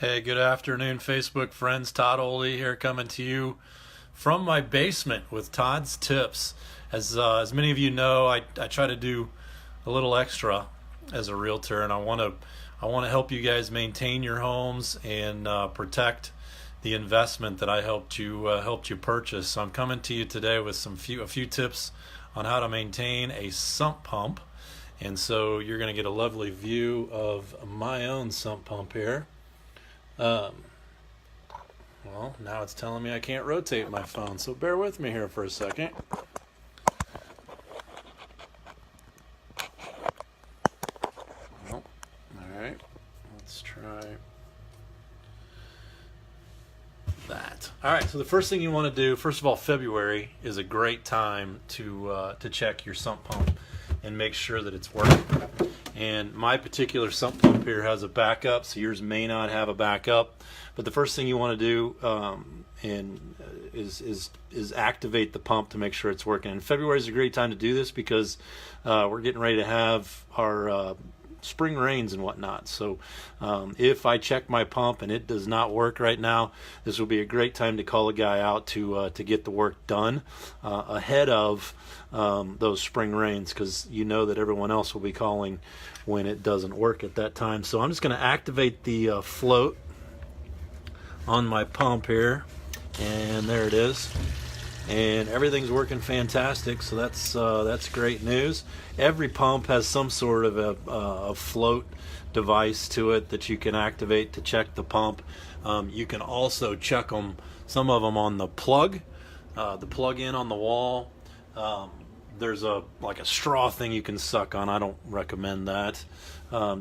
Hey, good afternoon, Facebook friends. Todd here, coming to you from my basement with Todd's tips. As many of you know, I try to do a little extra as a realtor, and I want to help you guys maintain your homes and protect the investment that I helped you purchase. So I'm coming to you today with a few tips on how to maintain a sump pump. And so you're going to get a lovely view of my own sump pump here. Well, now it's telling me I can't rotate my phone, so bear with me here for a second. Well, all right, let's try that. All right, so the first thing you want to do, first of all, February is a great time to check your sump pump and make sure that it's working. And my particular sump pump here has a backup, so yours may not have a backup. But the first thing you want to do is activate the pump to make sure it's working. And February is a great time to do this because we're getting ready to have our spring rains and whatnot. So if I check my pump and it does not work right now, this will be a great time to call a guy out to get the work done ahead of those spring rains, because you know that everyone else will be calling when it doesn't work at that time. So I'm just going to activate the float on my pump here, and there it is. And everything's working fantastic, so that's great news. Every pump has some sort of a float device to it that you can activate to check the pump. You can also check them, some of them on the plug-in on the wall. There's like a straw thing you can suck on. I don't recommend that.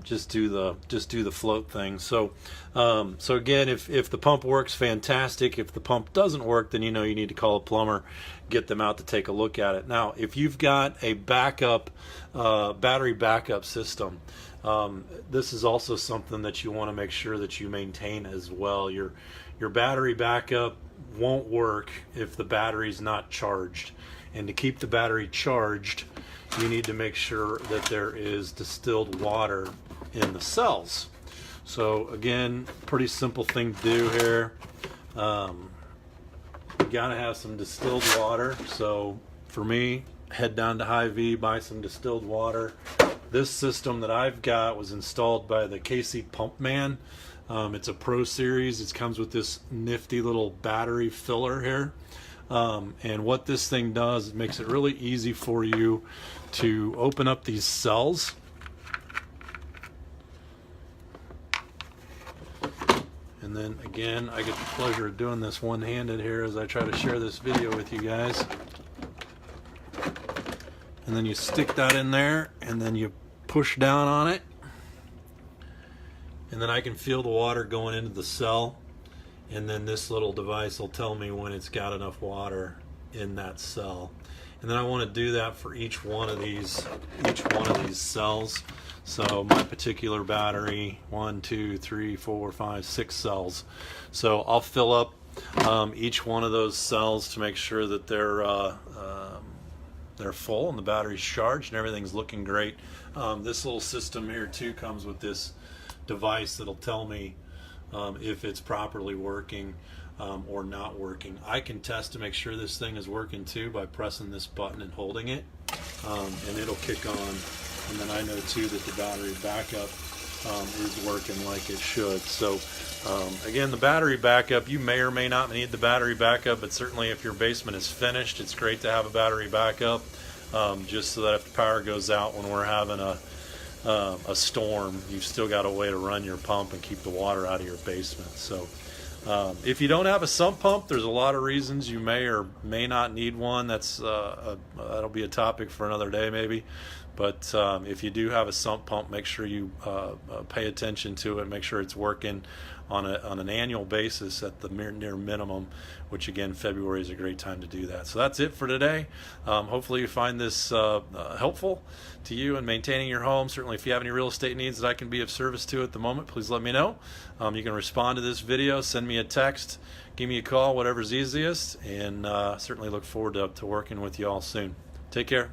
Just do the float thing. So again, if the pump works, fantastic. If the pump doesn't work, then you know you need to call a plumber, get them out to take a look at it. Now, if you've got a backup battery backup system, this is also something that you want to make sure that you maintain as well. Your battery backup won't work if the battery's not charged. And to keep the battery charged, you need to make sure that there is distilled water in the cells. So again, pretty simple thing to do here. You gotta have some distilled water. So for me, head down to Hy-Vee, buy some distilled water. This system that I've got was installed by the KC Pump Man. It's a Pro Series. It comes with this nifty little battery filler here. And what this thing does, it makes it really easy for you to open up these cells. And then again, I get the pleasure of doing this one-handed here as I try to share this video with you guys. And then you stick that in there, and then you push down on it. And then I can feel the water going into the cell. And then this little device will tell me when it's got enough water in that cell. And then I want to do that for each one of these cells. So my particular battery, 1, 2, 3, 4, 5, 6 cells. So I'll fill up each one of those cells to make sure that they're full and the battery's charged and everything's looking great. This little system here too comes with this device that'll tell me if it's properly working or not working. I can test to make sure this thing is working too by pressing this button and holding it, and it'll kick on. And then I know too that the battery backup is working like it should. So again, the battery backup, you may or may not need the battery backup, but certainly if your basement is finished, it's great to have a battery backup, just so that if the power goes out when we're having a storm, you've still got a way to run your pump and keep the water out of your basement. So if you don't have a sump pump, there's a lot of reasons you may or may not need one. That'll be a topic for another day maybe. But if you do have a sump pump, make sure you pay attention to it, make sure it's working on an annual basis at the near minimum, which again, February is a great time to do that. So that's it for today. Hopefully you find this helpful to you in maintaining your home. Certainly if you have any real estate needs that I can be of service to at the moment, please let me know. You can respond to this video, send me a text, give me a call, whatever's easiest, and certainly look forward to working with you all soon. Take care.